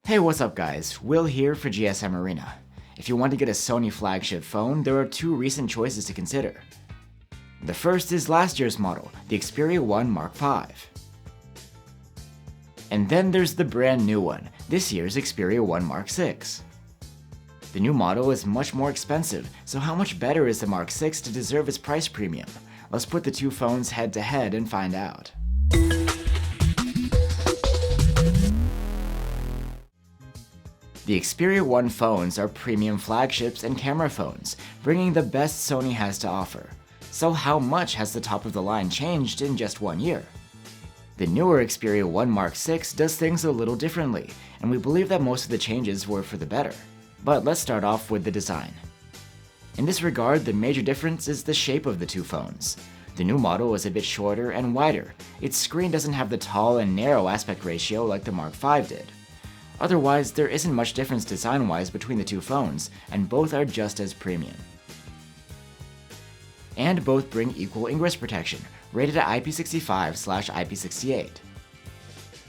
Hey, what's up guys? Will here for GSM Arena. If you want to get a Sony flagship phone, there are two recent choices to consider. The first is last year's model, the Xperia 1 Mark V. And then there's the brand new one, this year's Xperia 1 Mark VI. The new model is much more expensive, so how much better is the Mark VI to deserve its price premium? Let's put the two phones head to head and find out. The Xperia 1 phones are premium flagships and camera phones, bringing the best Sony has to offer. So how much has the top of the line changed in just 1 year? The newer Xperia 1 Mark VI does things a little differently, and we believe that most of the changes were for the better. But let's start off with the design. In this regard, the major difference is the shape of the two phones. The new model is a bit shorter and wider. Its screen doesn't have the tall and narrow aspect ratio like the Mark V did. Otherwise, there isn't much difference design-wise between the two phones, and both are just as premium. And both bring equal ingress protection, rated at IP65/IP68.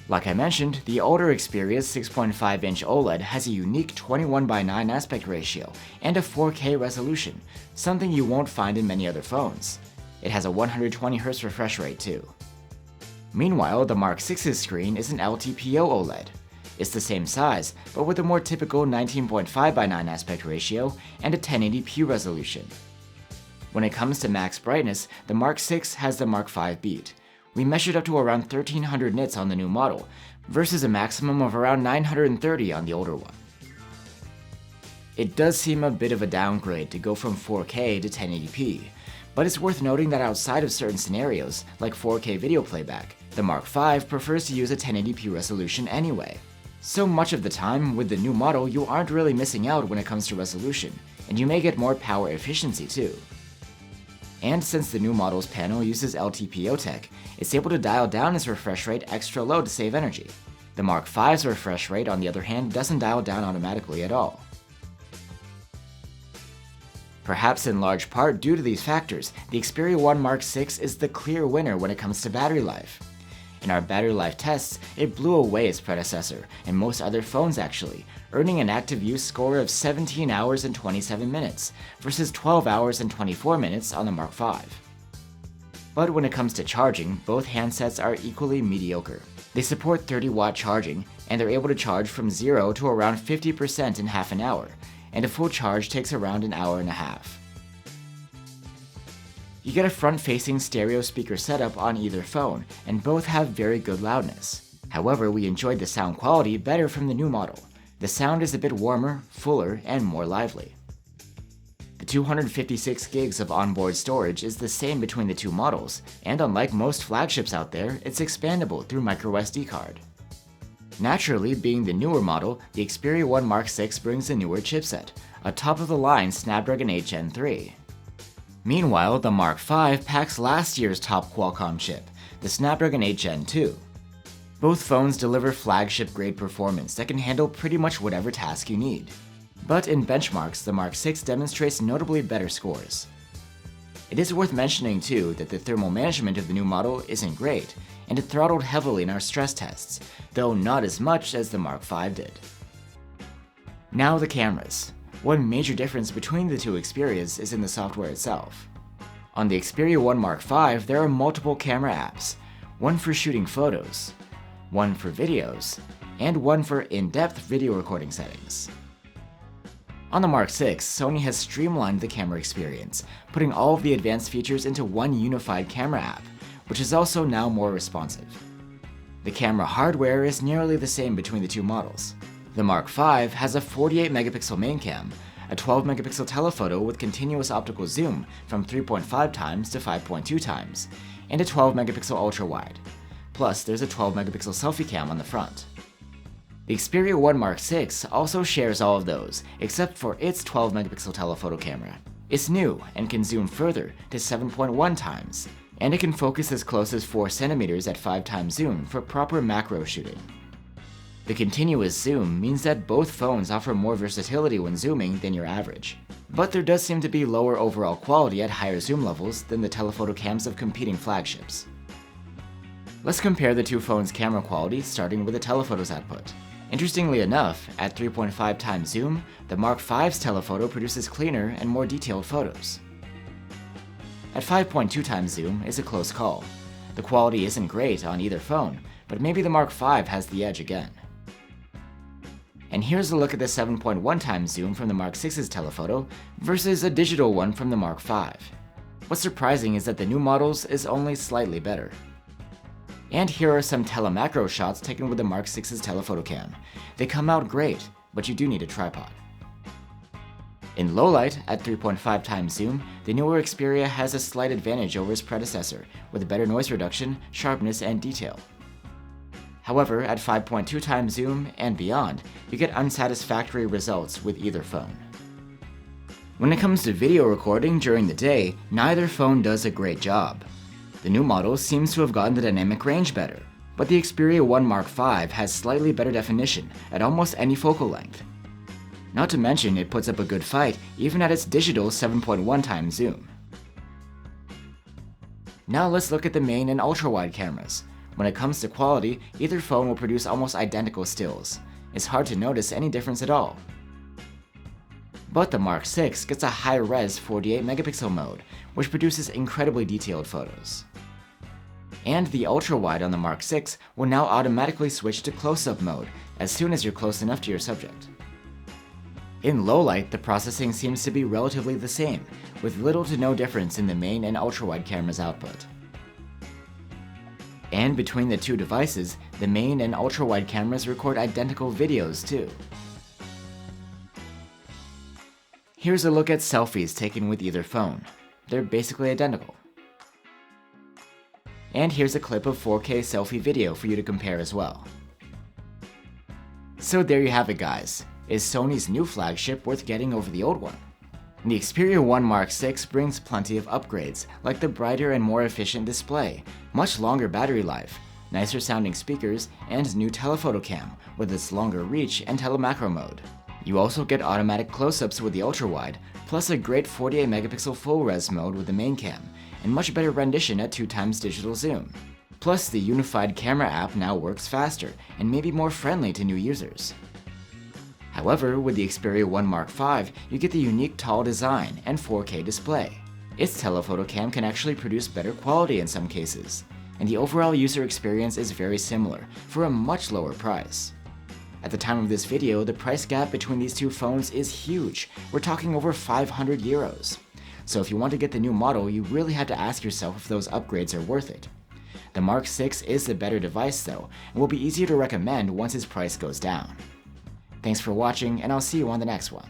Like I mentioned, the older Xperia's 6.5-inch OLED has a unique 21:9 aspect ratio and a 4K resolution, something you won't find in many other phones. It has a 120Hz refresh rate too. Meanwhile, the Mark VI's screen is an LTPO OLED. It's the same size, but with a more typical 19.5:9 aspect ratio and a 1080p resolution. When it comes to max brightness, the Mark VI has the Mark V beat. We measured up to around 1300 nits on the new model, versus a maximum of around 930 on the older one. It does seem a bit of a downgrade to go from 4K to 1080p, but it's worth noting that outside of certain scenarios, like 4K video playback, the Mark V prefers to use a 1080p resolution anyway. So much of the time, with the new model, you aren't really missing out when it comes to resolution, and you may get more power efficiency too. And since the new model's panel uses LTPO tech, it's able to dial down its refresh rate extra low to save energy. The Mark V's refresh rate, on the other hand, doesn't dial down automatically at all. Perhaps in large part due to these factors, the Xperia 1 Mark VI is the clear winner when it comes to battery life. In our battery life tests, it blew away its predecessor, and most other phones actually, earning an active use score of 17 hours and 27 minutes, versus 12 hours and 24 minutes on the Mark V. But when it comes to charging, both handsets are equally mediocre. They support 30-watt charging, and they're able to charge from 0 to around 50% in half an hour, and a full charge takes around an hour and a half. You get a front-facing stereo speaker setup on either phone, and both have very good loudness. However, we enjoyed the sound quality better from the new model. The sound is a bit warmer, fuller, and more lively. The 256 gigs of onboard storage is the same between the two models, and unlike most flagships out there, it's expandable through microSD card. Naturally, being the newer model, the Xperia 1 Mark VI brings a newer chipset, a top-of-the-line Snapdragon 8 Gen 3. Meanwhile, the Mark V packs last year's top Qualcomm chip, the Snapdragon 8 Gen 2. Both phones deliver flagship-grade performance that can handle pretty much whatever task you need. But in benchmarks, the Mark VI demonstrates notably better scores. It is worth mentioning too that the thermal management of the new model isn't great, and it throttled heavily in our stress tests, though not as much as the Mark V did. Now the cameras. One major difference between the two Xperias is in the software itself. On the Xperia 1 Mark V, there are multiple camera apps, one for shooting photos, one for videos, and one for in-depth video recording settings. On the Mark VI, Sony has streamlined the camera experience, putting all of the advanced features into one unified camera app, which is also now more responsive. The camera hardware is nearly the same between the two models. The Mark V has a 48-megapixel main cam, a 12-megapixel telephoto with continuous optical zoom from 3.5 times to 5.2 times, and a 12-megapixel ultra-wide. Plus, there's a 12-megapixel selfie cam on the front. The Xperia 1 Mark VI also shares all of those, except for its 12-megapixel telephoto camera. It's new and can zoom further to 7.1 times, and it can focus as close as 4 centimeters at 5 times zoom for proper macro shooting. The continuous zoom means that both phones offer more versatility when zooming than your average. But there does seem to be lower overall quality at higher zoom levels than the telephoto cams of competing flagships. Let's compare the two phones' camera quality, starting with the telephotos output. Interestingly enough, at 3.5 times zoom, the Mark V's telephoto produces cleaner and more detailed photos. At 5.2 times zoom is a close call. The quality isn't great on either phone, but maybe the Mark V has the edge again. And here's a look at the 7.1 times zoom from the Mark VI's telephoto versus a digital one from the Mark V. What's surprising is that the new models is only slightly better. And here are some telemacro shots taken with the Mark VI's telephoto cam. They come out great, but you do need a tripod. In low light, at 3.5 times zoom, the newer Xperia has a slight advantage over its predecessor, with better noise reduction, sharpness, and detail. However, at 5.2 times zoom and beyond, you get unsatisfactory results with either phone. When it comes to video recording during the day, neither phone does a great job. The new model seems to have gotten the dynamic range better, but the Xperia 1 Mark V has slightly better definition at almost any focal length. Not to mention it puts up a good fight even at its digital 7.1 times zoom. Now let's look at the main and ultra-wide cameras. When it comes to quality, either phone will produce almost identical stills. It's hard to notice any difference at all. But the Mark VI gets a high-res 48 megapixel mode, which produces incredibly detailed photos. And the ultra-wide on the Mark VI will now automatically switch to close-up mode as soon as you're close enough to your subject. In low light, the processing seems to be relatively the same, with little to no difference in the main and ultra-wide camera's output. And between the two devices, the main and ultra-wide cameras record identical videos too. Here's a look at selfies taken with either phone. They're basically identical. And here's a clip of 4K selfie video for you to compare as well. So there you have it, guys. Is Sony's new flagship worth getting over the old one? The Xperia 1 Mark VI brings plenty of upgrades, like the brighter and more efficient display, much longer battery life, nicer sounding speakers, and new telephoto cam with its longer reach and telemacro mode. You also get automatic close-ups with the ultra-wide, plus a great 48 megapixel full-res mode with the main cam, and much better rendition at 2 times digital zoom. Plus, the unified camera app now works faster and may be more friendly to new users. However, with the Xperia 1 Mark V, you get the unique tall design and 4K display. Its telephoto cam can actually produce better quality in some cases, and the overall user experience is very similar for a much lower price. At the time of this video, the price gap between these two phones is huge. We're talking over 500 euros. So if you want to get the new model, you really have to ask yourself if those upgrades are worth it. The Mark VI is the better device though, and will be easier to recommend once its price goes down. Thanks for watching, and I'll see you on the next one.